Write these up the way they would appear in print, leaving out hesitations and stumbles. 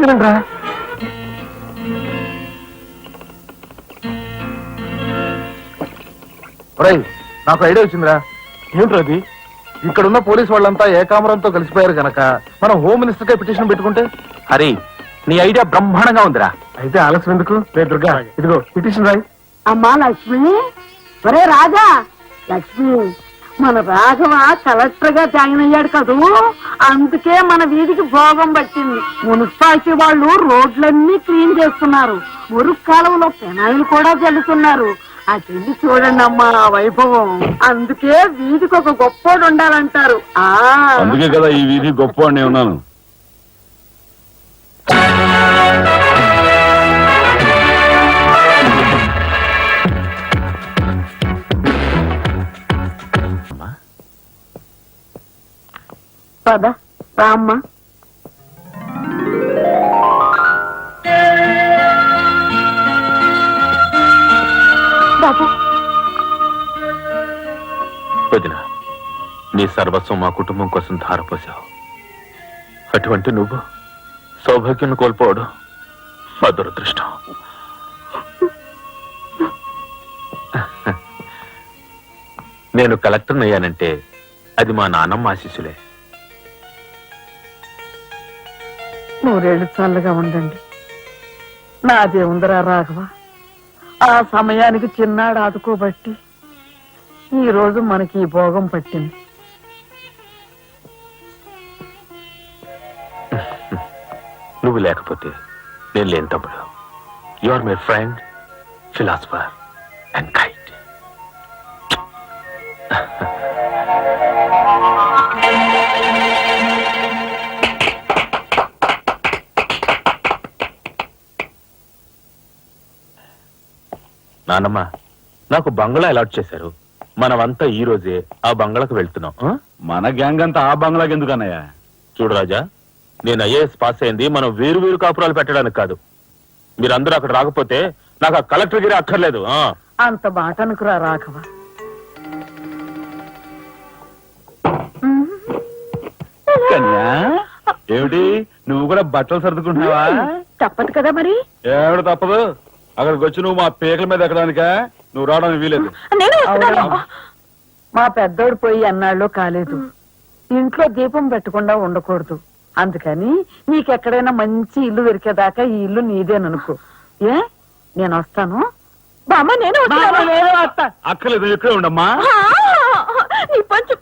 తినండి రా. నాకు ఐడియా వచ్చిందిరా. ఏంట్రా అది? ఇక్కడున్న పోలీసు వాళ్ళంతా ఏకామరంతో కలిసిపోయారు గనక మనం హోమ్ మినిస్టర్ కే పిటిషన్ పెట్టుకుంటే. హరి, నీ ఐడియా బ్రహ్మాండంగా ఉందిరా. అయితే ఆలస్యం ఎందుకు? రే దుర్గా, ఇదిగో పిటిషన్ రాయి. అమ్మా లక్ష్మి, ఒరే రాజా, లక్ష్మి, మన రాఘవ కలెక్టర్ గా జాయిన్ అయ్యాడు కదూ, అందుకే మన వీధికి భోగం పట్టింది. మున్సిపాలిటీ వాళ్ళు రోడ్లన్నీ క్లీన్ చేస్తున్నారు, మురుగు కాలువలో పెనాయిలు కూడా చల్లుతున్నారు. ఆ చెల్లి చూడండి అమ్మా ఆ వైభవం. అందుకే వీధికి ఒక గొప్పోడు ఉండాలంటారు. అందుకే కదా ఈ వీధి గొప్పవాడిని ఉన్నాను. పద రామ్మా. బాబు, వదిన, నీ సర్వస్వం మా కుటుంబం కోసం ధారపోసావు. అటువంటి నువ్వు సౌభాగ్యం కోల్పోవడం మా దురదృష్టం. నేను కలెక్టర్ అయ్యానంటే అది మా నాన్నమ్మ ఆశీస్సులే. నూరేళ్ళు చల్లగా ఉండండి. నాదే ఉందరా రాఘవ, ఆ సమయానికి చిన్నాడు ఆదుకోబట్టి ఈ రోజు మనకి ఈ భోగం పట్టింది. నువ్వు లేకపోతే నేను లేని తమ్ముడు. You are my friend, philosopher and guide. నాన్నమ్మ, నాకు బంగ్లా అలాట్ చేశారు. మనమంతా ఈ రోజే ఆ బంగ్లాకు వెళ్తున్నాం. మన గ్యాంగ్ అంతా ఆ బంగ్లాకి ఎందుకన్నయ్యా? చూడు రాజా, నేను ఐఏఎస్ పాస్ అయింది మనం వేరు వేరు కాపురాలు పెట్టడానికి కాదు. మీరందరూ అక్కడ రాకపోతే నాకు ఆ కలెక్టర్ గిరి అక్కర్లేదు. అంత మాట అనుకురా రాఘవ. కన్యా, ఏమిటి నువ్వు కూడా బట్టలు సర్దుకుంటున్నావా? తప్పదు కదా మరి. ఏమిటి తప్పదు? అక్కడికి వచ్చి నువ్వు మా పీకల మీద ఎక్కడానికా? నువ్వు రావడానికి వీలేదు. మా పెద్దోడు పోయి అన్నాళ్ళు కాలేదు. ఇంట్లో దీపం పెట్టకుండా ఉండకూడదు. అందుకని నీకెక్కడైనా మంచి ఇల్లు దొరికేదాకా ఈ ఇల్లు నీదేననుకో. ఏ, నేను వస్తాను. బామ్మ, నేను అక్కర్లేదు, ఇక్కడే ఉండమ్మా. నీ పంచు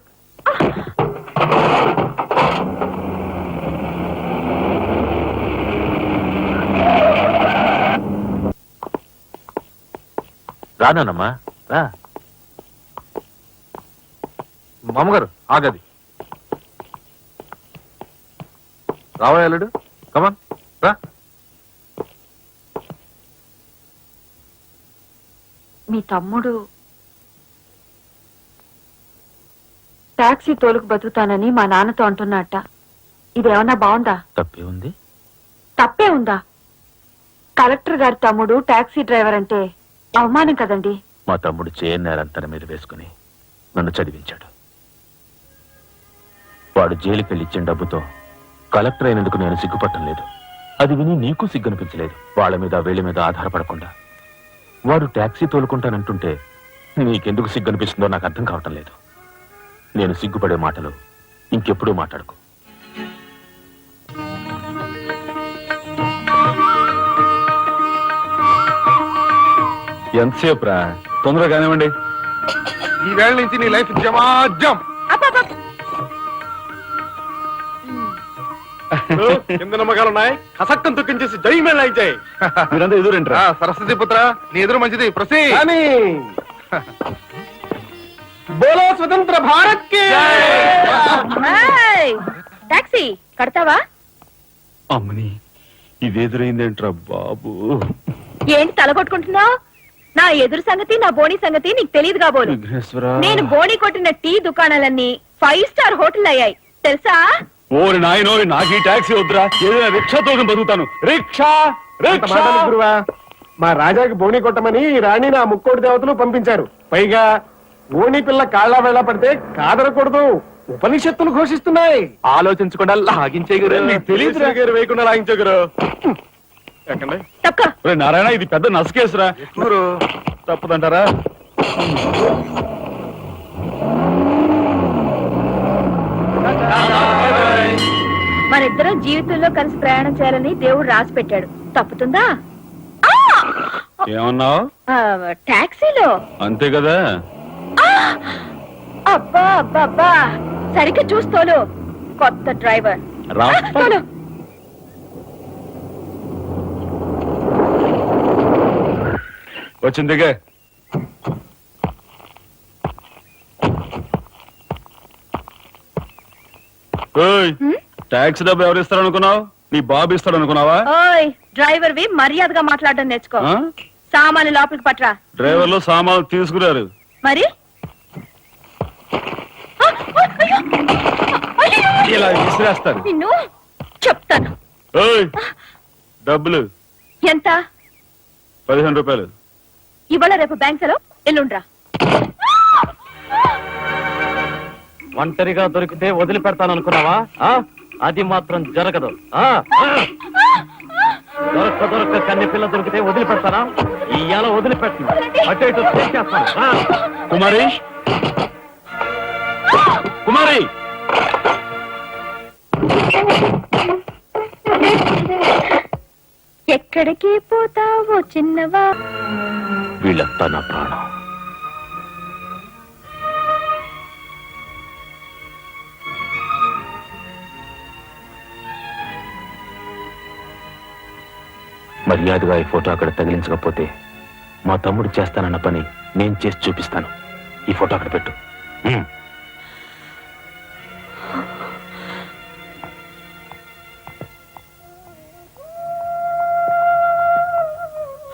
రానమ్మా, రా. మామగారు ఆగది. రావాయలుడు, కమాన్ రా. మీ తమ్ముడు టాక్సీ తోలుకు బతుకుతానని మా నాన్నతో అంటున్నట్ట. ఇదేమన్నా బాగుందా? తప్పే ఉంది. తప్పే ఉందా? కలెక్టర్ గారి తమ్ముడు టాక్సీ డ్రైవర్ అంటే అవమానం కదండి. మా తమ్ముడు చేయన్నారంతన మీద వేసుకుని నన్ను చదివించాడు. వాడు జైలుకి వెళ్ళి ఇచ్చిన డబ్బుతో కలెక్టర్ అయినందుకు నేను సిగ్గుపట్టం లేదు. అది విని నీకు సిగ్గనిపించలేదు. వాళ్ళ మీద వీళ్ళ మీద ఆధారపడకుండా వాడు టాక్సీ తోలుకుంటానంటుంటే నీకెందుకు సిగ్గనిపిస్తుందో నాకు అర్థం కావటం లేదు. నేను సిగ్గుపడే మాటలు ఇంకెప్పుడూ మాట్లాడుకో. ఎంతసేపు రా? తొందరగా కానివ్వండి. ఈ వేళ నుంచి నీ లైఫ్ జమాజం. కింద నమ్మకాలున్నాయి, కసక్కం తొక్కించేసి జై మేళాయించాయి. మీరంతా ఎదురేంట్రా? సరస్వతి పుత్ర, నీ ఎదురు మంచిది. ప్రసీ బోలో స్వతంత్ర భారత్ కి. టాక్సీ కడతావా? అమ్మని, ఇదెదురైందేంట్రా బాబు? ఏంటి తలగొట్టుకుంటున్నావు? నా ఎదురు సంగతి, నా బోణి సంగతి నీకు తెలియదు కాబోలు. నేను బోణి కొట్టిన టీ దుకాణాలన్నీ 5 స్టార్ హోటల్ అయ్యాయి తెలుసా? ఓరి నాయనో, నాకు ఈ టాక్సీ వద్దురా, ఏదైనా రిక్షా తోకం బతుకుతాను. రిక్షా గురువా, మా రాజాకి బోని కొట్టమని రాణి నా ముక్కోడి దేవతలు పంపించారు. పైగా ఓణి పిల్ల కాళ్ళ వేళ పడితే కాదరకూడదు, ఉపనిషత్తులు ఘోషిస్తున్నాయి. ఆలోచించకుండా లాగించే గురు. నీకు తెలియదురా? గారు వేయకుండా లాగించగరు ఎక్కండి. తక్కువ ఒరే నారాయణ, ఇది పెద్ద నసకేసురా. గురు తప్పదంటారా? మనిద్దరం జీవితంలో కలిసి ప్రయాణం చేయాలని దేవుడు రాసి పెట్టాడు. తప్పుతుందా? ఏమన్నావు? టాక్సీలో. అంతే కదా. అబ్బా అబ్బా అబ్బా, సరిగ్గా చూస్తోలు. కొత్త డ్రైవర్. తోలు. వచ్చిందిగా. ట్యాక్సీ డబ్బు ఎవరు ఇస్తారు అనుకున్నావు? నీ బాబు ఇస్తాడు అనుకున్నావా? ఓయ్, డ్రైవర్ వి మర్యాదగా మాట్లాడడం నేర్చుకో. ఆ? సామాన్లు లోపలికి పట్రా. డ్రైవర్లు సామాన్లు తీసుకురారు. మరి ఇలా విసిరేస్తారు. నిన్ను చెప్తాను. ఓయ్, డబ్బులు ఎంత? 15 రూపాయలు. ఇవాళ రేపు బ్యాంక్ సెలవు, ఎల్లుండ్రా. ఒంటరిగా దొరికితే వదిలిపెడతాను అనుకున్నావా? అది మాత్రం జరగదు. దొరక్క కన్ని పిల్ల దొరికితే వదిలిపెడతానా? ఇవాళ వదిలిపెట్టను. అటు ఇటు చేస్తాను. కుమారి, కుమారి, ఎక్కడికి పోతావో చిన్నవా? వీళ్ళంతా నా ప్రాణం. మర్యాదగా ఈ ఫోటో అక్కడ తగిలించకపోతే మా తమ్ముడు చేస్తానన్న పని నేను చేసి చూపిస్తాను. ఈ ఫోటో అక్కడ పెట్టు.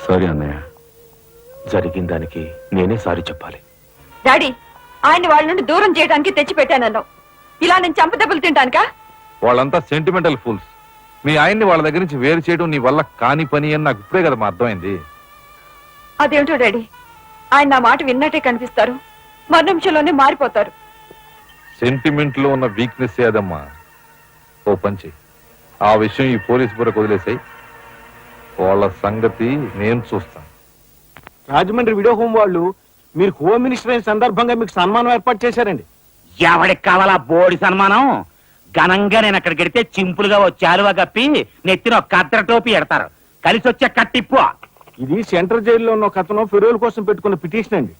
సారీ అన్నయ్య, జరిగిన దానికి నేనే సారీ చెప్పాలి. డాడీ, ఆయన్ని వాళ్ళ నుండి దూరం చేయడానికి తెచ్చిపెట్టానన్నావు. ఇలా నేను చంపదెబ్బలు తింటానుకా? వాళ్ళంతా సెంటిమెంటల్ ఫూల్స్. మీ ఆయన్ని వాళ్ళ దగ్గర నుంచి వేరు చేయడం నీ వల్ల కాని పని అని నాకు ఇప్పుడే కదా మా అర్థమైంది. అదేమిటో డాడీ, ఆయన నా మాట విన్నట్టే కనిపిస్తారు, మరు నిమిషంలోనే మారిపోతారు. సెంటిమెంట్ లో ఉన్న వీక్నెస్ ఏదమ్మా. ఓ పంచి, ఆ విషయం ఈ పోలీస్ బుర్రకు వదిలేసాయి. వాళ్ళ సంగతి నేను చూస్తాను. రాజమండ్రి వీడియో హోమ్ వాళ్ళు మీరు హోమ్ మినిస్టర్ అయిన సందర్భంగా మీకు సన్మానం ఏర్పాటు చేశారండి. ఎవడికి కావాలా బోడి సన్మానం? ఘనంగా నేను అక్కడికి వెడితే చింపులుగా ఓ చాలువా కప్పి నెత్తిన ఒక కద్దర టోపీ ఎడతారు. కలిసి వచ్చే కట్టిప్పు. ఇది సెంట్రల్ జైల్లో ఉన్న ఒక అతను ఫిరోల్ కోసం పెట్టుకున్న పిటిషన్ అండి.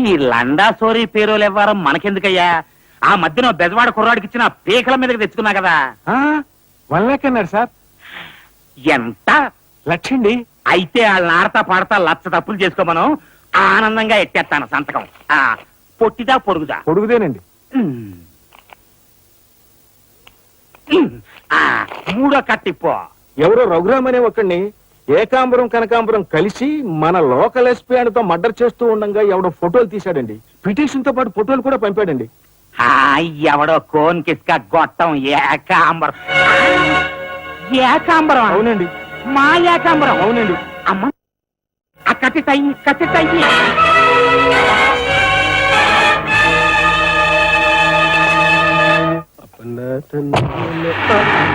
ఈ లండా సోరీ పేరోలు ఇవ్వడం మనకెందుకయ్యా? ఆ మధ్యన బెజవాడ కుర్రాడికి ఇచ్చిన పీకల మీదకి తెచ్చుకున్నా కదా. 1 lakh అన్నారు సార్. ఎంత? 1,00,000 అండి. అయితే వాళ్ళని ఆడతా పాడతా లచ్చ తప్పులు చేసుకోమను. ఆనందంగా ఎట్టేస్తాను సంతకం. పొట్టిదా పొడుగుదా? పొడుగుదేనండి. మూడో కట్టిప్పు. ఎవరో రఘురామ్ అనే ఒకడిని ఏకాంబరం కనకాంబరం కలిసి మన లోకల్ ఎస్పీ ఆయనతో మర్డర్ చేస్తూ ఉండగా ఎవడో ఫోటోలు తీశాడండి. పిటిషన్ తో పాటు ఫోటోలు కూడా పంపాడండి. ఎవడో కోన్ కిస్క గొట్టం ఏకాంబరం. ఏకాంబరం? అవునండి. మా ఏకాంబరం? అవునండి. అమ్మ, ఆ కత్తి తయ్యి, కత్తి తయ్యి.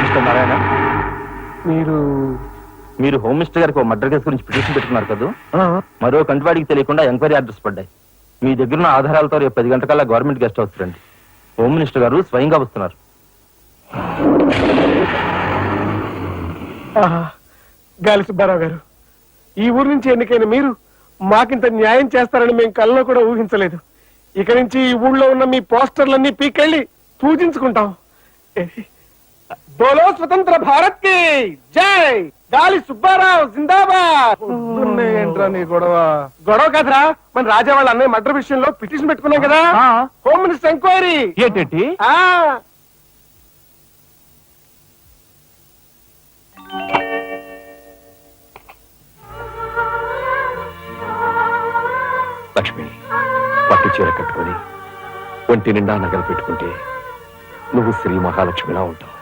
మిస్టర్ నారాయణ, మీరు హోమ్ మినిస్టర్ గారికి ఒక మర్డర్ కేసు గురించి పిటిషన్ పెట్టుకున్నారు కదా. మరో కంటివాడికి తెలియకుండా ఎంక్వైరీ ఆర్డర్స్ పడ్డాయి. మీ దగ్గర ఉన్న ఆధారాలతో రేపు 10 గంటకల్లా గవర్నమెంట్ గెస్ట్ హౌస్ రండి. హోమ్ మినిస్టర్ గారు స్వయంగా వస్తున్నారు. గాలి సుబ్బారావు గారు, ఈ ఊరు నుంచి ఎన్నికైన మీరు మాకింత న్యాయం చేస్తారని మేము కల్లో కూడా ఊహించలేదు. ఇక నుంచి ఈ ఊళ్ళో ఉన్న మీ పోస్టర్లన్నీ పీకెళ్ళి పూజించుకుంటాం. బోలో స్వతంత్ర భారత్ కి జై. గాలి సుబ్బారావు జిందాబాద్. ఏంట్రా నీ గొడవ? గొడవ కదరా, మన రాజా వాళ్ళ అన్నయ్య మర్డర్ విషయంలో పిటిషన్ పెట్టుకున్నాం కదా. Home minister enquiry. ఏంటి? లక్ష్మి, పట్టు చీర కట్టుకొని ఒంటి నిండా నగలు పెట్టుకుంటే నువ్వు శ్రీ మహాలక్ష్మిలా ఉంటావు.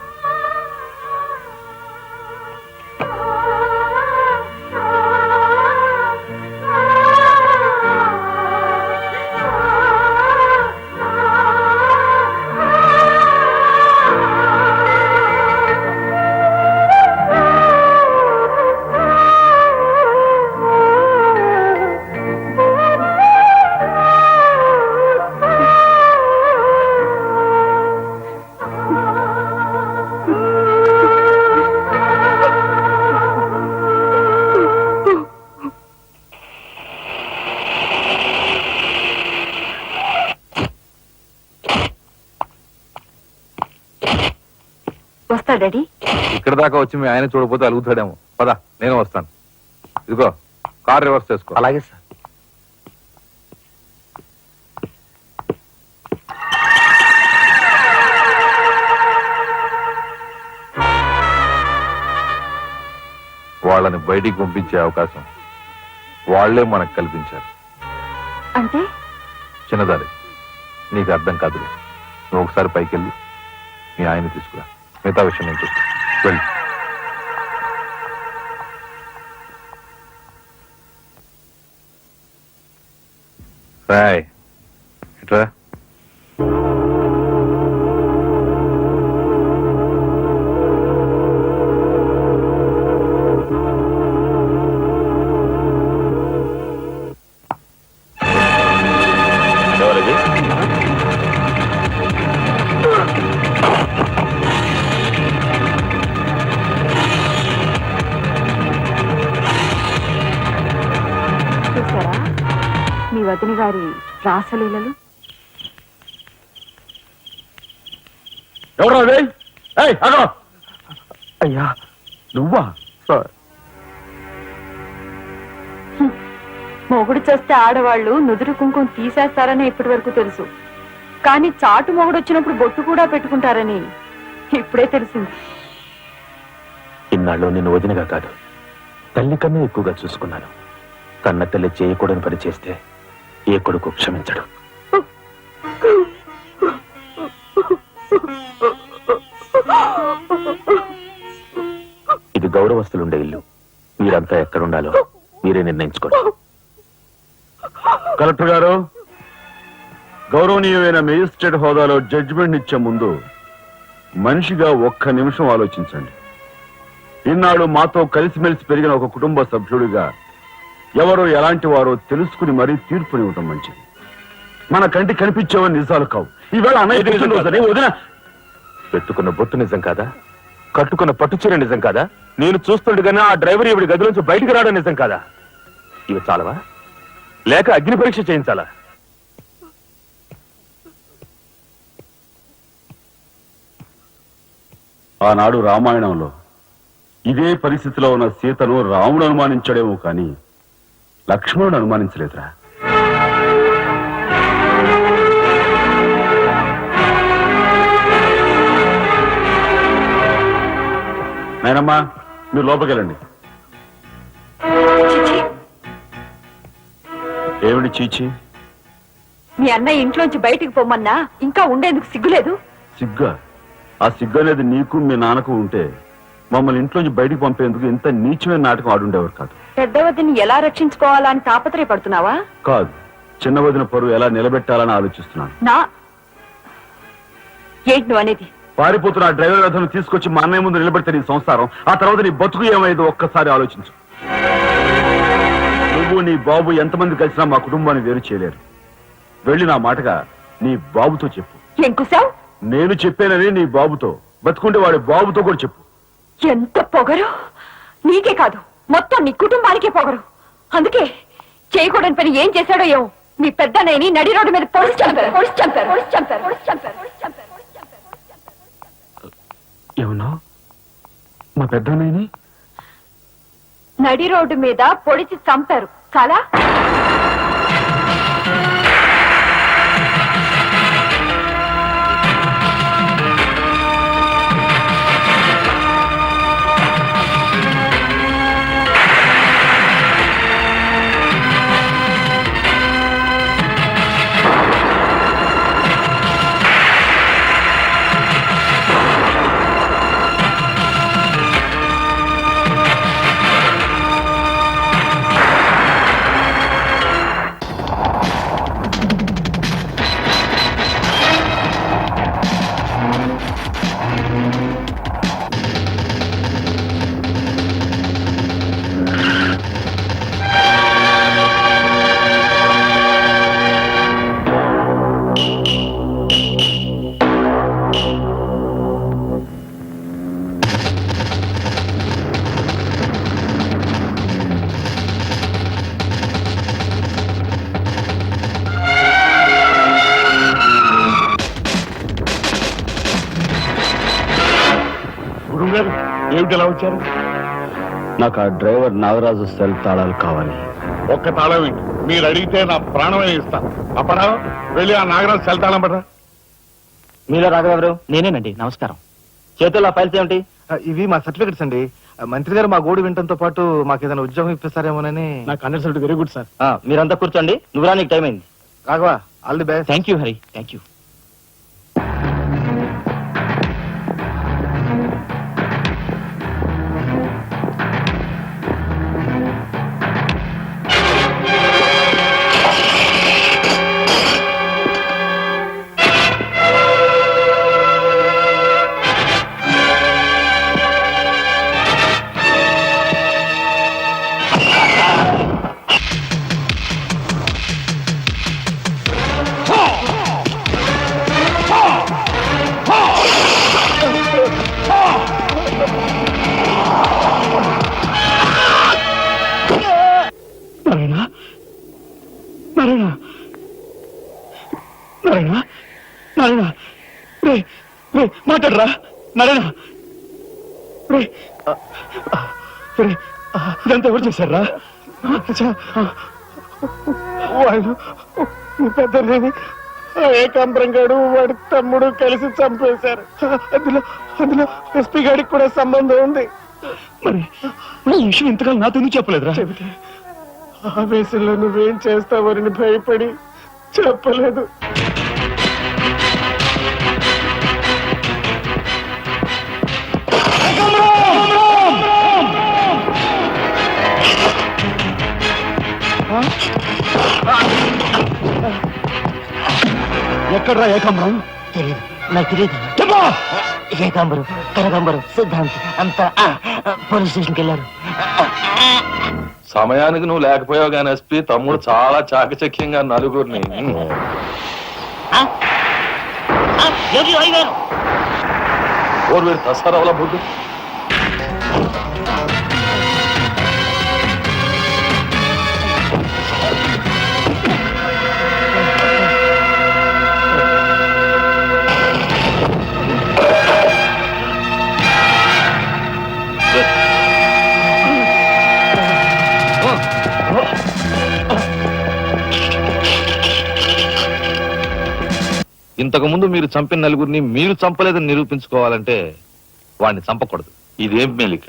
డాడీ ఇక్కడ దాకా వచ్చి మీ ఆయన చూడకపోతే అలుగుతాడేమో. పద, నేను వస్తాను. ఇదిగో కార్ రివర్స్ చేసుకో. అలాగే సార్. వాళ్ళని బయటికి పంపించే అవకాశం వాళ్లే మనకు కల్పించారు. అంటే చిన్నదారి, నీకు అర్థం కాదు. నువ్వు ఒకసారి పైకి వెళ్ళి మీ ఆయన తీసుకురా. మిగతా విషయం నేను చూస్తా. వెళ్ళి రాయ్ ఇట్రా. ఎవరది? చూసారా మీ వదిన గారి రాసలీలలు? ఎవరు అది? ఏయ్, అగో! అయ్యా నువ్వా? సార్, మొగుడు చేస్తే ఆడవాళ్ళు నుదురు కుంకుమ తీసేస్తారని ఇప్పటి వరకు తెలుసు, కానీ చాటు మొగుడు వచ్చినప్పుడు బొట్టు కూడా పెట్టుకుంటారని ఇప్పుడే తెలిసింది. ఇన్నాళ్ళు నిన్ను వదినగా కాదు, తల్లి కన్నా ఎక్కువగా చూసుకున్నాను. కన్న తల్లి చేయకూడని పని చేస్తే ఏ కొడుకు క్షమించడు. ఇది గౌరవస్తులుండే ఇల్లు. మీరంతా ఎక్కడుండాలో మీరే నిర్ణయించుకోండి. కలెక్టర్ గారు, గౌరవనీయమైన మేజిస్ట్రేట్ హోదాలో జడ్జిమెంట్ ఇచ్చే ముందు మనిషిగా ఒక్క నిమిషం ఆలోచించండి. ఇన్నాడు మాతో కలిసిమెలిసి పెరిగిన ఒక కుటుంబ సభ్యుడిగా ఎవరో ఎలాంటి వారో తెలుసుకుని మరీ తీర్పునివ్వటం మంచిది. మన కంటి కనిపించేవని నిజాలు కావు. ఈవేళ అన్నయ్య పుట్టినరోజని వదిన పెట్టుకున్న బొట్టు నిజం కాదా? కట్టుకున్న పట్టుచీర నిజం కాదా? నేను చూస్తుండగానే ఆ డ్రైవర్ ఇవిడి గది నుంచి బయటికి రావడం నిజం కాదా? ఇవి చాలవా, లేక అగ్ని పరీక్ష చేయించాలా? ఆనాడు రామాయణంలో ఇదే పరిస్థితిలో ఉన్న సీతను రాముడు అనుమానించాడేమో కానీ లక్ష్మణుడు అనుమానించలేదురా. నాయనమ్మా, మీరు లోపలికెళ్ళండి. ఏమిటి చీచి? మీ అన్నయ్య ఇంట్లోంచి బయటికి పొమ్మన్నా ఇంకా ఉండేందుకు సిగ్గులేదు? సిగ్గా? ఆ సిగ్గు అనేది నీకు మీ నాన్నకు ఉంటే మమ్మల్ని ఇంట్లోంచి బయటికి పంపేందుకు ఇంత నీచమైన నాటకం ఆడుండేవారు కాదు. పెద్ద వదిని ఎలా రక్షించుకోవాలా అని తాపత్రయపడుతున్నావా? కాదు, చిన్న వదిన పరువు ఎలా నిలబెట్టాలని ఆలోచిస్తున్నాను. ఏంటి నువ్వు అనేది? పారిపోతున్న ఆ డ్రైవర్ వ్యధను తీసుకొచ్చి మా అన్నయ్య ముందు నిలబెడితే నీ సంసారం, ఆ తర్వాత నీ బతుకు ఏమైందో ఒక్కసారి ఆలోచించు. నువ్వు నీ బాబు ఎంతమంది కలిసినా మా కుటుంబాన్ని వేరు చేయలేరు. వెళ్ళి నా మాటగా నీ బాబుతో చెప్పు. ఏం కుసావ్? నేను చెప్పానని నీ బాబుతో, బతుకుంటే వాడి బాబుతో కూడా చెప్పు. ఎంత పొగరు! నీకే కాదు, మొత్తం నీ కుటుంబానికే పొగరు. అందుకే చేయకూడని పని ఏం చేశాడో ఏమో మీ పెద్దన్నయ్యని నడి రోడ్డు మీద పొడిచి చంపారు. ఏమన్నా మా పెద్దన్నయ్యని నడి రోడ్డు మీద పొడిచి చంపారు. చాలా మధ్య ఎలా వచ్చారు? నాకు ఆ డ్రైవర్ నాగరాజు సెల్ తాళాలు కావాలి. ఒక్క తాళం ఏంటి? మీరు అడిగితే నా ప్రాణమే ఇస్తాను. అప్పరావు వెళ్ళి ఆ నాగరాజు సెల్ తాళం పడరా. మీలో రాఘవెవరు? నేనేనండి. నమస్కారం. చేతుల్లో ఫైల్స్ ఏమిటి? ఇవి మా సర్టిఫికెట్స్ అండి. మంత్రి గారు మా గోడు వినటంతో పాటు మాకు ఏదైనా ఉద్యోగం ఇప్పిస్తారేమోనని. నాకు అండర్స్టాండ్ వెరీ గుడ్ సార్. మీరంతా కూర్చోండి. నువ్వురా, నీకు టైం అయింది. Raghava, all the best. Thank you Hari, thank you. మాట్లాడరా నారాయణ. ఇదంతా ఎవరు చేశారా? వాళ్ళు పెద్దలేని ఏకాంబరం గారు వాడి తమ్ముడు కలిసి చంపేశారు. అందులో ఎస్పీ గారికి కూడా సంబంధం ఉంది. మరి ఈ విషయం ఇంతకాలం నాతో ఎందుకు చెప్పలేదురా? చెబితే ఆవేశంలో నువ్వేం చేస్తావని భయపడి చెప్పలేదు. ఎక్కడ్రా ఏకాంబరం? తెలియదు, నాకు తెలియదు. ఏకాంబరం, కనకాంబరం, సిద్ధాంతి అంతా పోలీస్ స్టేషన్కి వెళ్ళారు. సమయానికి నువ్వు లేకపోయావు కానీ ఎస్పీ తమ్ముడు చాలా చాకచక్యంగా నలుగురిని ఓర్వేరు దసరావుల బుద్ధి. ఇంతకు ముందు మీరు చంపిన నలుగురిని మీరు చంపలేదని నిరూపించుకోవాలంటే వాడిని చంపకూడదు. ఇదేం మెలిక?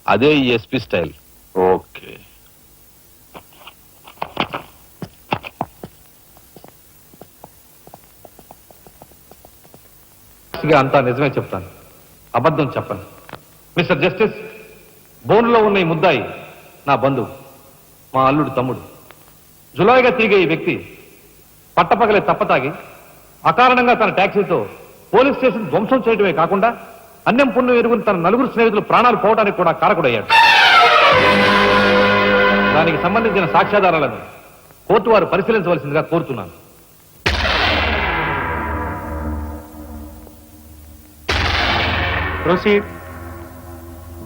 అదే ఈ ఎస్పీ స్టైల్. ఓకే. అంతా నిజమే చెప్తాను, అబద్ధం చెప్పను. మిస్టర్ జస్టిస్, బోన్లో ఉన్న ఈ ముద్దాయి నా బంధువు, మా అల్లుడు తమ్ముడు. జులాయిగా తిరిగే ఈ వ్యక్తి పట్టపగలే తప్పతాగి అకారణంగా తన ట్యాక్సీతో పోలీస్ స్టేషన్ ధ్వంసం చేయడమే కాకుండా అన్నం పుణ్యం ఎరుగుని తన నలుగురు స్నేహితులు ప్రాణాలు పోవడానికి కూడా కారకుడయ్యాడు. దానికి సంబంధించిన సాక్ష్యాధారాలను కోర్టు వారు పరిశీలించవలసిందిగా కోరుతున్నాను.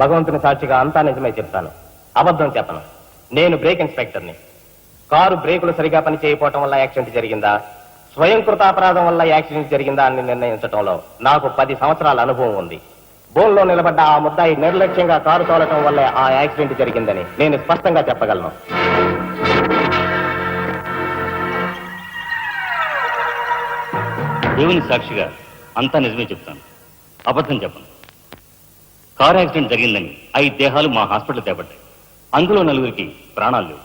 భగవంతుని సాక్షిగా అంతా నిజమే చెప్తాను, అబద్ధం చెప్పను. నేను బ్రేక్ ఇన్స్పెక్టర్ని. కారు బ్రేకులు సరిగా పని చేయకపోవటం వల్ల యాక్సిడెంట్ జరిగిందా, స్వయంకృత అపరాధం వల్ల యాక్సిడెంట్ జరిగిందా అని నిర్ణయించడంలో నాకు 10 సంవత్సరాల అనుభవం ఉంది. బోన్లో నిలబడ్డ ఆ ముద్దాయి నిర్లక్ష్యంగా కారు తోలటం వల్లే ఆ యాక్సిడెంట్ జరిగిందని నేను స్పష్టంగా చెప్పగలను. దేవుని సాక్షిగా అంతా నిజమే చెప్తాను, అబద్ధం చెప్పను. కారు యాక్సిడెంట్ జరిగిందని 5 దేహాలు మా హాస్పిటల్ తేపడ్డాయి. అందులో 4గురికి ప్రాణాలు లేవు.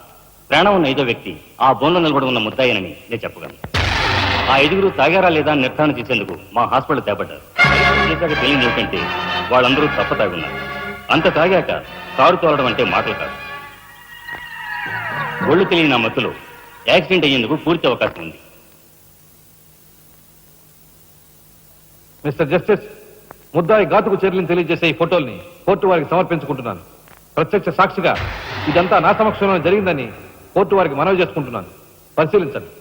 ప్రాణం ఉన్న 5వ వ్యక్తి ఆ బోన్లో నిలబడి ఉన్న ముద్దాయనని నేను చెప్పగలను. ఆ 5గురు తాగారా లేదా నిర్ధారణ చేసేందుకు మా హాస్పిటల్ తేపడ్డారు. చేశాక తెలియదు ఏమిటంటే వాళ్ళందరూ తప్ప తాగున్నారు. అంత తాగాక కారు తోలడం అంటే మాటలు కాదు. ఒళ్ళు తెలియని ఆ మత్తులో యాక్సిడెంట్ అయ్యేందుకు పూర్తి అవకాశం ఉంది. మిస్టర్ జస్టిస్, ముద్దాయి ఘాతుకు చర్యలను తెలియజేసే ఈ ఫోటోల్ని కోర్టు వారికి సమర్పించుకుంటున్నాను. ప్రత్యక్ష సాక్షిగా ఇదంతా నా సమక్షంలో జరిగిందని కోర్టు వారికి మనవి చేసుకుంటున్నాను. పరిశీలించండి.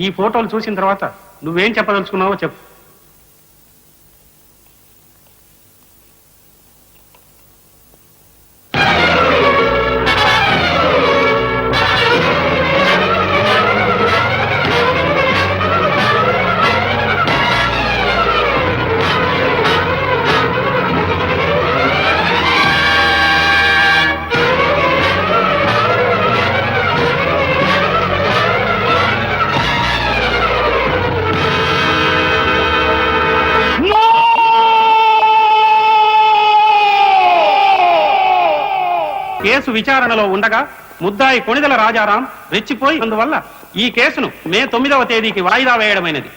ఈ ఫోటోలు చూసిన తర్వాత నువ్వేం చెప్పదలుచుకున్నావో చెప్పు. కేసు విచారణలో ఉండగా ముద్దాయి కొణిదెల రాజారాం రెచ్చిపోయి అందువల్ల ఈ కేసును మే 9వ తేదీకి వాయిదా వేయడమైనది.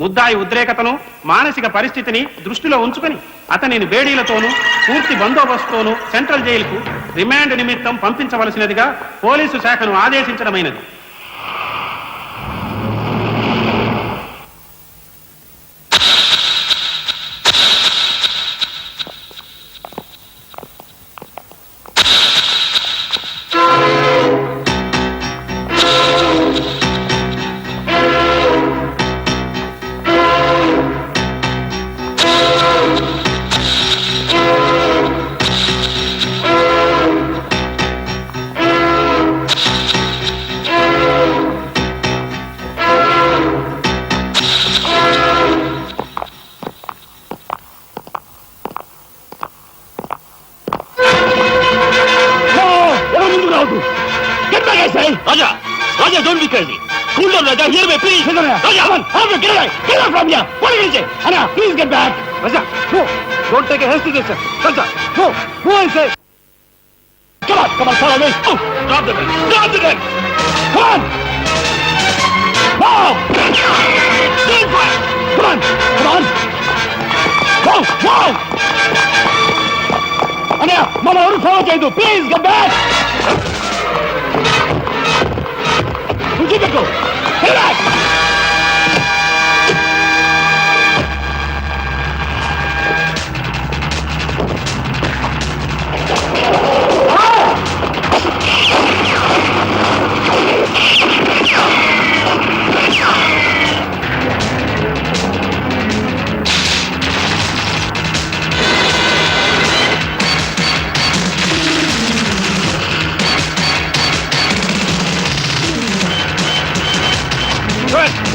ముద్దాయి ఉద్రేకతను మానసిక పరిస్థితిని దృష్టిలో ఉంచుకొని అతనిని బేడీలతోనూ పూర్తి బందోబస్తుతోనూ సెంట్రల్ జైలుకు రిమాండ్ నిమిత్తం పంపించవలసినదిగా పోలీసు శాఖను ఆదేశించడమైనది. Raja! Raja, don't be crazy! Cool down, Raja! Hear me, please! Raja, come on! Get away! Get away from here! What are you saying? Anna, please get back! Raja, no! Don't take a hasty decision. Raja, no! No, I say! Come on, follow me! Oh, drop the gun! Drop the gun! Come on! Now! Stand fire! Come on! Come on! Whoa! Whoa! Anna, Mama, ఎవరు follow చేయదు! Please, get back! Keep it going! Get back!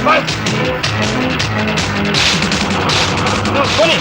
Right! No, Tony!